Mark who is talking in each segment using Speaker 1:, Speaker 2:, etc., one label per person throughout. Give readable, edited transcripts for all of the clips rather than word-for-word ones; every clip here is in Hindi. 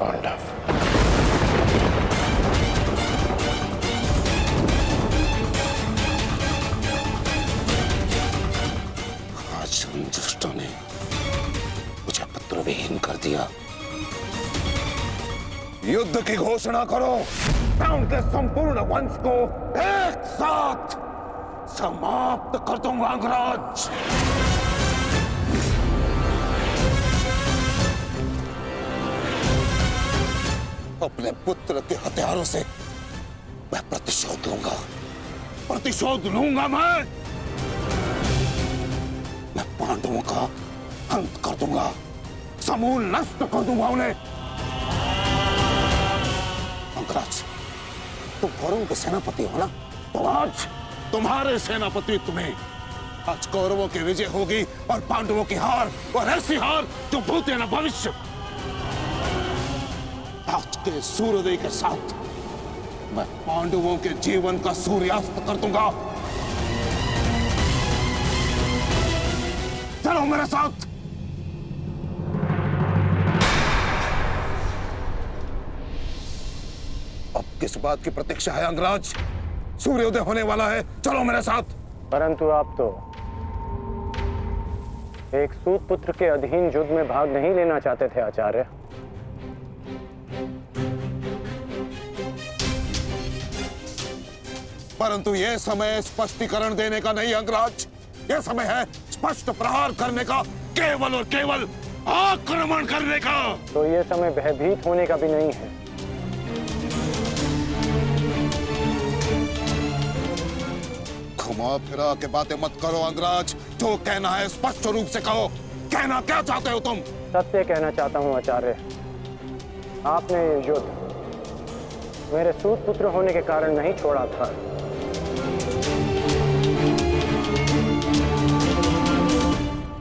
Speaker 1: पांडव। आज उन दुष्टों ने मुझे पुत्रविहीन कर दिया। युद्ध की घोषणा करो। मैं उनके संपूर्ण वंश को एक साथ समाप्त कर दूंगा अंगराज। अपने पुत्र के हथियारों से मैं प्रतिशोध लूंगा, प्रतिशोध लूंगा। मैं पांडवों का अंत कर दूंगा, समूल नष्ट कर दूंगा उन्हें। अंगराज, तुम कौरवों के सेनापति हो ना? तो आज तुम्हारे सेनापति तुम्हें आज कौरवों की विजय होगी और पांडवों की हार, और ऐसी हार जो भूत है ना भविष्य। आज के सूर्योदय के साथ मैं पांडवों के जीवन का सूर्यास्त कर दूंगा। चलो मेरे साथ। अब किस बात की प्रतीक्षा है अंगराज? सूर्योदय होने वाला है, चलो मेरे साथ।
Speaker 2: परंतु आप तो एक सूत पुत्र के अधीन युद्ध में भाग नहीं लेना चाहते थे आचार्य।
Speaker 1: परंतु यह समय स्पष्टीकरण देने का नहीं अंगराज, यह समय है स्पष्ट प्रहार करने का, केवल और केवल आक्रमण करने का।
Speaker 2: तो यह समय भयभीत होने का भी नहीं है।
Speaker 1: घुमा फिरा के बातें मत करो अंगराज, जो कहना है स्पष्ट रूप से कहो। कहना क्या चाहते हो तुम?
Speaker 2: सत्य कहना चाहता हूं आचार्य। आपने ये युद्ध मेरे सूत पुत्र होने के कारण नहीं छोड़ा था।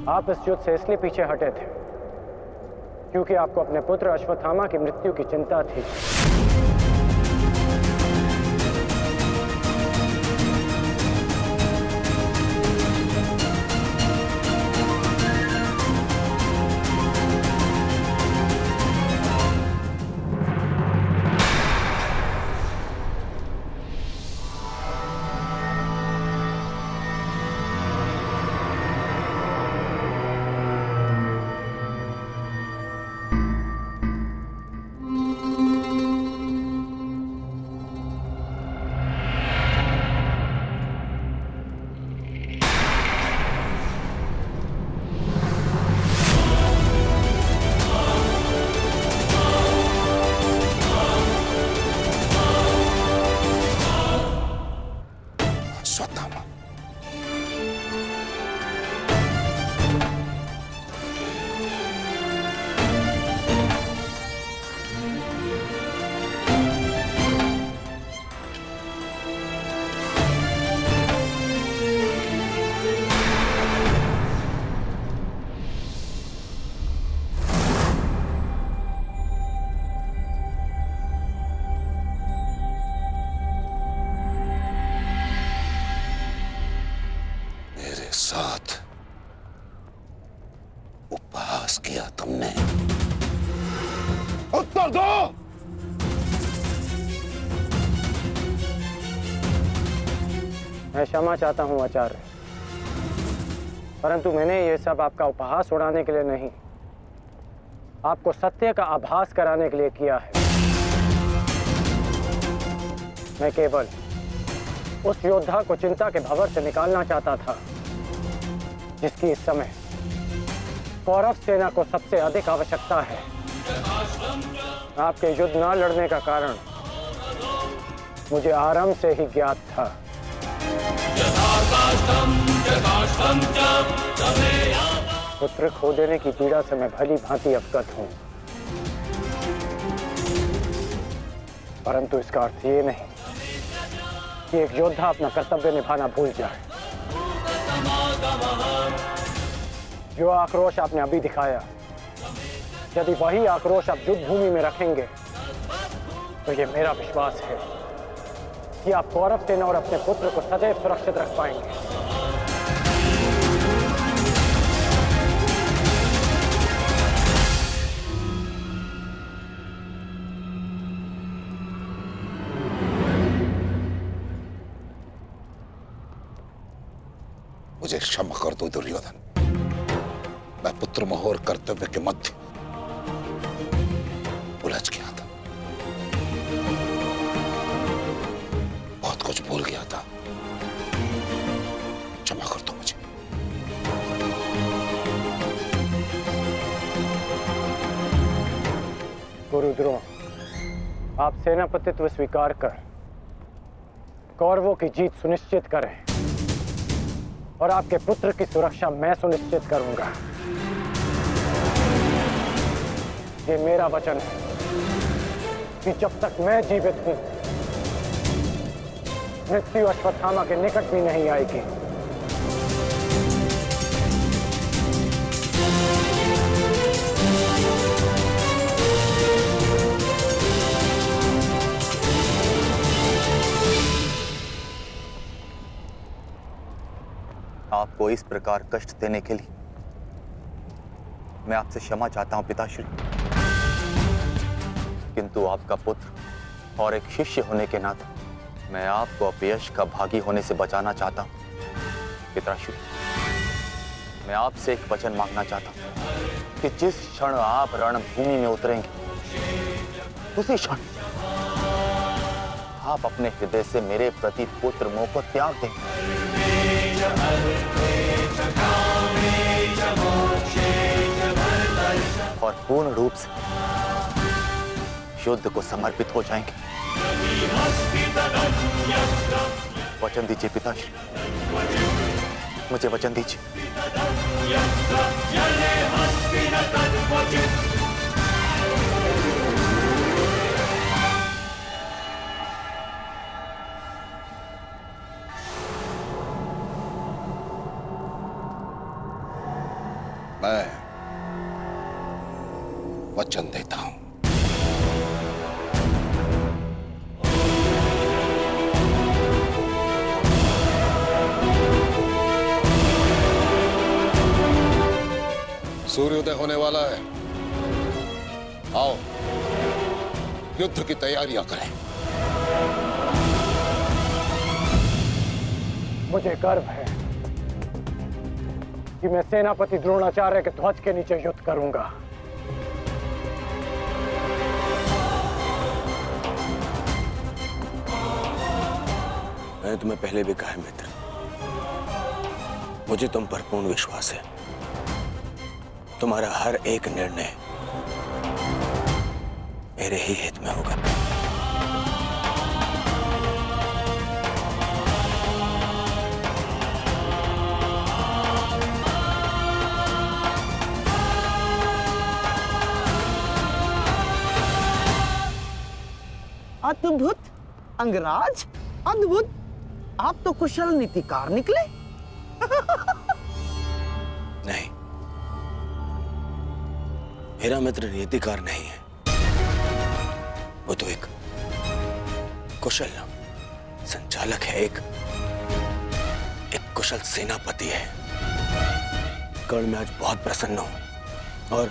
Speaker 2: आप इस युद्ध से इसलिए पीछे हटे थे क्योंकि आपको अपने पुत्र अश्वत्थामा की मृत्यु की चिंता थी।
Speaker 1: साथ उपहास किया तुमने। उत्तर दो।
Speaker 2: मैं क्षमा चाहता हूं आचार्य, परंतु मैंने ये सब आपका उपहास उड़ाने के लिए नहीं, आपको सत्य का आभास कराने के लिए किया है। मैं केवल उस योद्धा को चिंता के भंवर से निकालना चाहता था जिसकी इस समय कौरव सेना को सबसे अधिक आवश्यकता है। आपके युद्ध न लड़ने का कारण मुझे आरंभ से ही ज्ञात था। पुत्र खो देने की पीड़ा से मैं भली भांति अवगत हूं, परंतु इसका अर्थ ये नहीं कि एक योद्धा अपना कर्तव्य निभाना भूल जाए। जो आक्रोश आपने अभी दिखाया, यदि वही आक्रोश आप युद्ध भूमि में रखेंगे तो ये मेरा विश्वास है कि आप कौरव सेना और अपने पुत्र को सदैव सुरक्षित रख पाएंगे।
Speaker 1: मुझे क्षमा कर दो दुर्योधन। मैं पुत्र मोह और कर्तव्य के मध्य उलझ गया था, बहुत कुछ भूल गया था। क्षमा कर दो मुझे।
Speaker 2: गुरुद्रोण, आप सेनापतित्व स्वीकार कर कौरवों की जीत सुनिश्चित करें और आपके पुत्र की सुरक्षा मैं सुनिश्चित करूंगा। ये मेरा वचन है कि जब तक मैं जीवित हूं, मृत्यु अश्वत्थामा के निकट भी नहीं आएगी।
Speaker 3: आपको इस प्रकार कष्ट देने के लिए मैं आपसे क्षमा चाहता हूं पिताश्री, किंतु आपका पुत्र और एक शिष्य होने के नाते मैं आपको अपयश का भागी होने से बचाना चाहता हूं। पिताश्री, मैं आपसे एक वचन मांगना चाहता हूं कि जिस क्षण आप रणभूमि में उतरेंगे, उसी क्षण आप अपने हृदय से मेरे प्रति पुत्र मोह को त्याग दें और पूर्ण रूप से युद्ध को समर्पित हो जाएंगे। वचन दीजिए पिताश्री, मुझे वचन दीजिए।
Speaker 1: मैं वचन देता हूं। सूर्योदय होने वाला है, आओ युद्ध की तैयारियां करें।
Speaker 2: मुझे गर्व है कि मैं सेनापति द्रोणाचार्य के ध्वज के नीचे युद्ध करूंगा।
Speaker 4: मैंने तुम्हें पहले भी कहा है मित्र, मुझे तुम पर पूर्ण विश्वास है। तुम्हारा हर एक निर्णय मेरे ही हित में होगा।
Speaker 5: अद्भुत अंगराज, अद्भुत! आप तो कुशल नीतिकार निकले।
Speaker 4: नहीं, मेरा मित्र नीतिकार नहीं है, वो तो एक कुशल संचालक है, एक कुशल सेनापति है। कर्ण, मैं आज बहुत प्रसन्न हूं और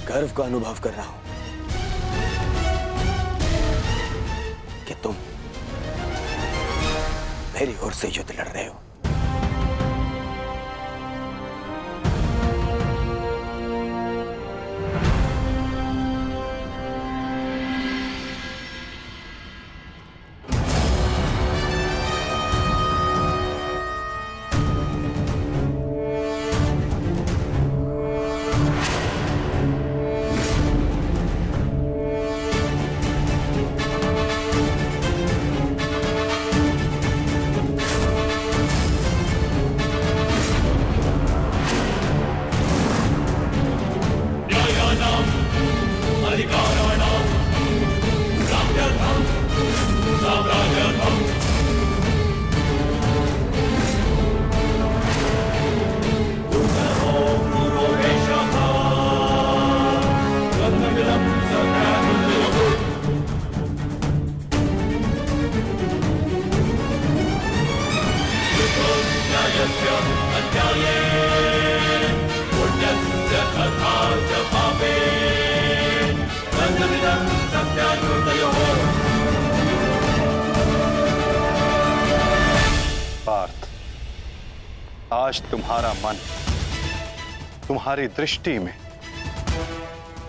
Speaker 4: गर्व का अनुभव कर रहा हूं कि तुम मेरी ओर से युद्ध लड़ रहे हो।
Speaker 6: आज तुम्हारा मन, तुम्हारी दृष्टि में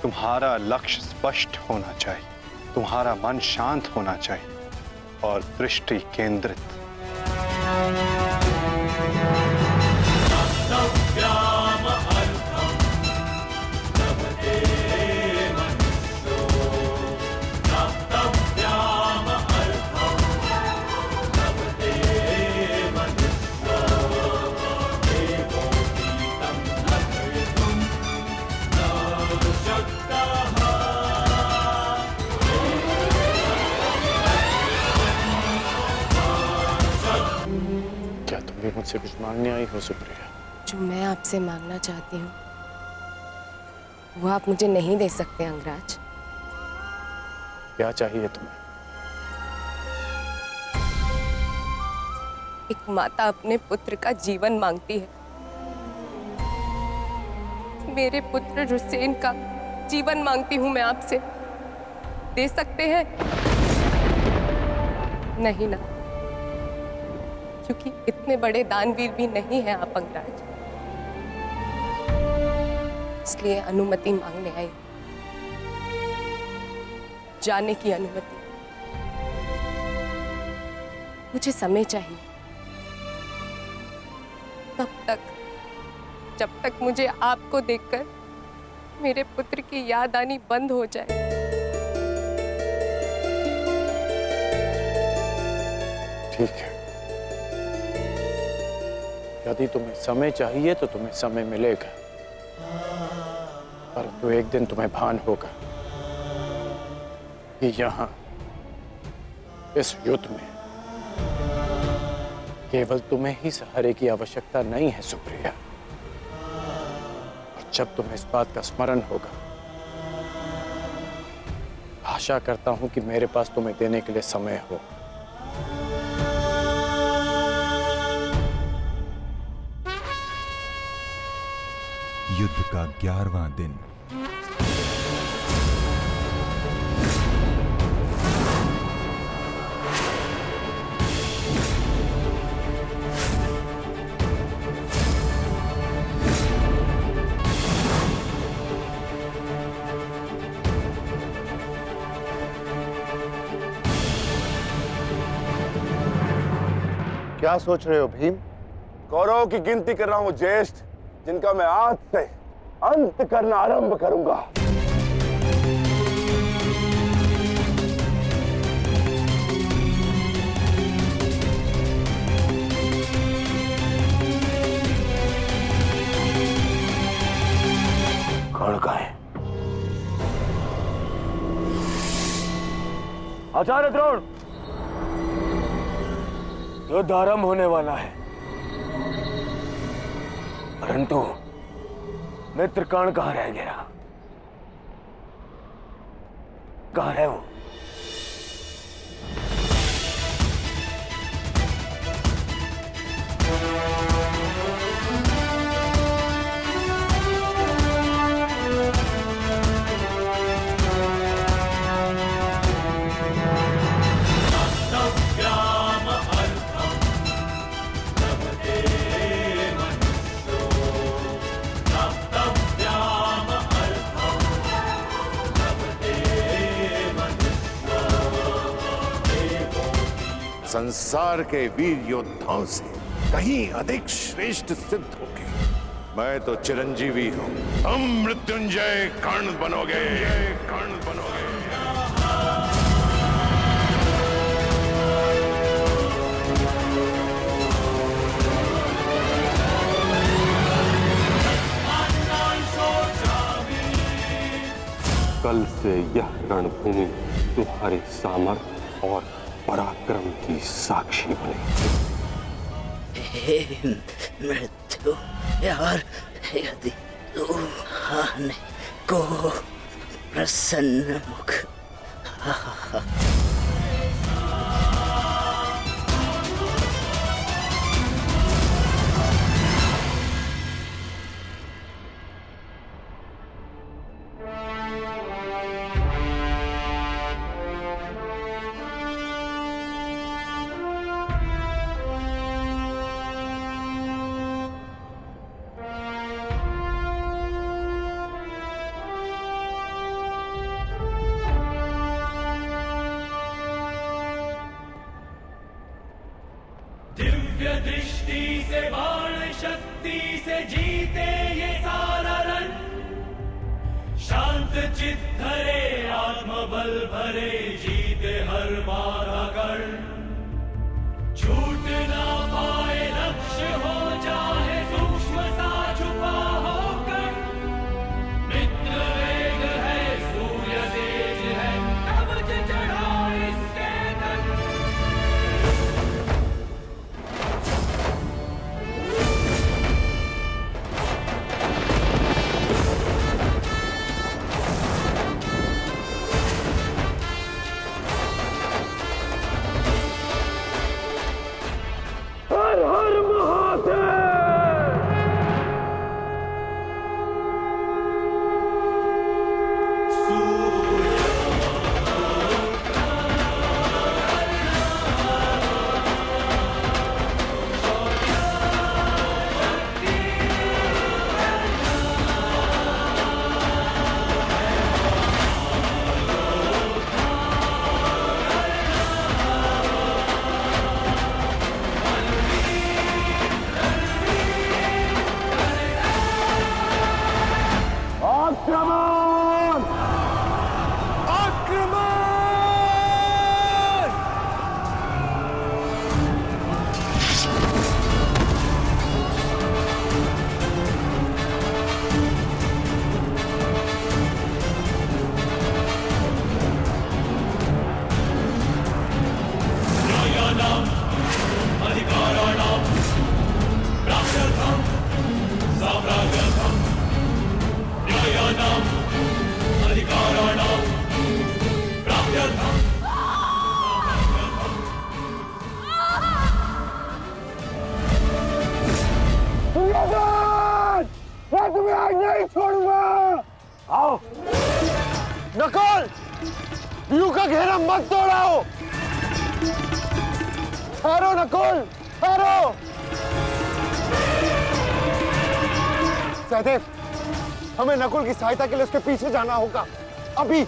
Speaker 6: तुम्हारा लक्ष्य स्पष्ट होना चाहिए, तुम्हारा मन शांत होना चाहिए और दृष्टि केंद्रित।
Speaker 2: क्या तुम भी मुझसे कुछ मांगने आई हो सुप्रिया?
Speaker 7: जो मैं आपसे मांगना चाहती हूँ वो आप मुझे नहीं दे सकते अंगराज।
Speaker 2: क्या चाहिए तुम्हें?
Speaker 7: एक माता अपने पुत्र का जीवन मांगती है। मेरे पुत्र हुसैन का जीवन मांगती हूँ मैं आपसे। दे सकते हैं? नहीं ना, क्योंकि इतने बड़े दानवीर भी नहीं हैं आप अंगराज। इसलिए अनुमति मांगने आई, जाने की अनुमति। मुझे समय चाहिए, तब तक जब तक मुझे आपको देखकर मेरे पुत्र की याद आनी बंद हो जाए।
Speaker 2: ठीक है, यदि तुम्हें समय चाहिए तो तुम्हें समय मिलेगा, परंतु एक दिन तुम्हें भान होगा कि यहाँ इस युद्ध में केवल तुम्हें ही सहारे की आवश्यकता नहीं है सुप्रिया। और जब तुम्हें इस बात का स्मरण होगा, आशा करता हूं कि मेरे पास तुम्हें देने के लिए समय हो।
Speaker 8: युद्ध का 11वां दिन।
Speaker 1: क्या सोच रहे हो भीम? कौरवों की गिनती कर रहा हूं ज्येष्ठ, जिनका मैं आज से अंत करना आरंभ करूंगा।
Speaker 4: कौन कहाँ है?
Speaker 1: आचार्य द्रोण, युद्ध आरंभ होने वाला है, परंतु मित्र कर्ण कहाँ रह गया? कहाँ है वो?
Speaker 9: संसार के वीर योद्धाओं से कहीं अधिक श्रेष्ठ सिद्ध होगे। मैं तो चिरंजीवी हूं, तुम मृत्युंजय कर्ण बनोगे, कर्ण बनोगे।
Speaker 10: कल से यह रणभूमि तुम्हारे सामर्थ्य और पराक्रम की साक्षी बनेगी।
Speaker 5: हे मृत्यु यार, यदि तू आने को प्रसन्न मुख
Speaker 11: शांत चित धरे आत्मबल भरे जीते हर बाधा गढ़ छूट ना पाए लक्ष्य हो जाए सूक्ष्म सा छुपा होकर मित्र वेग है सूर्य तेज है कवच चढ़ा इसके तक
Speaker 2: मैं तुम्हें आज नहीं छोड़ूंगा। आओ नकुल, व्यू का घेरा मत तोड़ाओ। ठहरो नकुल, ठहरो। सहदेव, हमें नकुल की सहायता के लिए उसके पीछे जाना होगा अभी।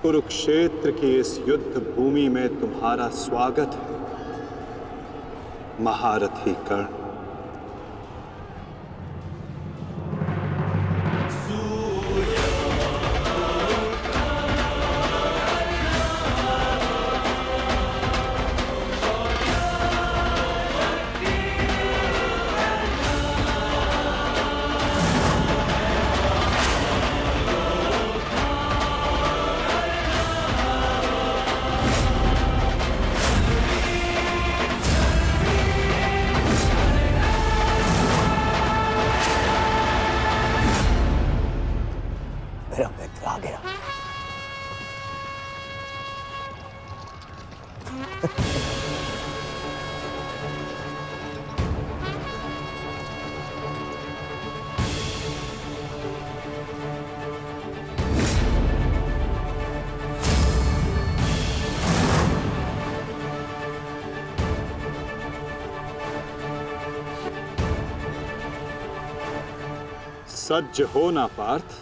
Speaker 6: कुरुक्षेत्र की इस युद्ध भूमि में तुम्हारा स्वागत है, महारथी कर्ण।
Speaker 4: मेरा मित्र आ गया।
Speaker 6: सज्ज हो ना पार्थ।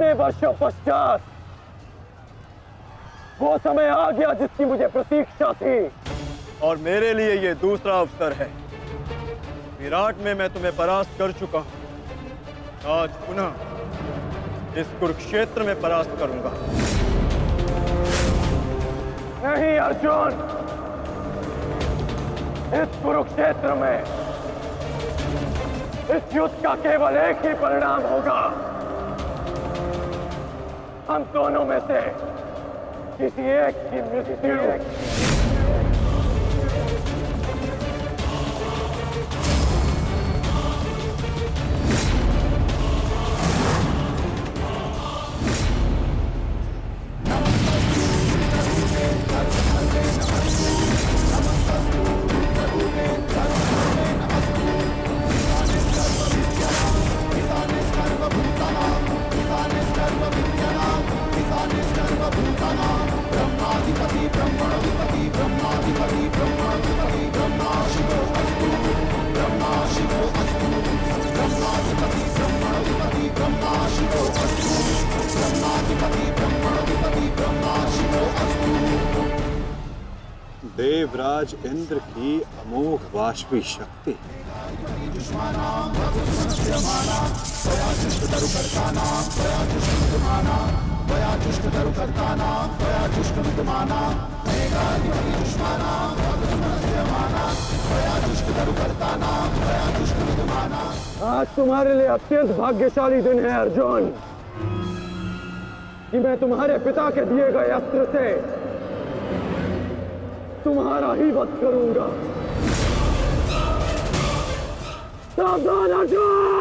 Speaker 2: इतने वर्षों पश्चात वो समय आ गया जिसकी मुझे प्रतीक्षा थी।
Speaker 12: और मेरे लिए ये दूसरा अवसर है। विराट में मैं तुम्हें परास्त कर चुका हूं, आज पुनः इस कुरुक्षेत्र में परास्त करूंगा।
Speaker 2: नहीं अर्जुन, इस कुरुक्षेत्र में इस युद्ध का केवल एक ही परिणाम होगा। हम दोनों में से किसी एक की मृत्यु।
Speaker 12: देवराज इंद्र की अमोघ वाष्पी शक्ति।
Speaker 2: आज तुम्हारे लिए अत्यंत भाग्यशाली दिन है अर्जुन, कि मैं तुम्हारे पिता के दिए गए अस्त्र से तुम्हारा ही वध करूंगा। सावधान अर्जुन!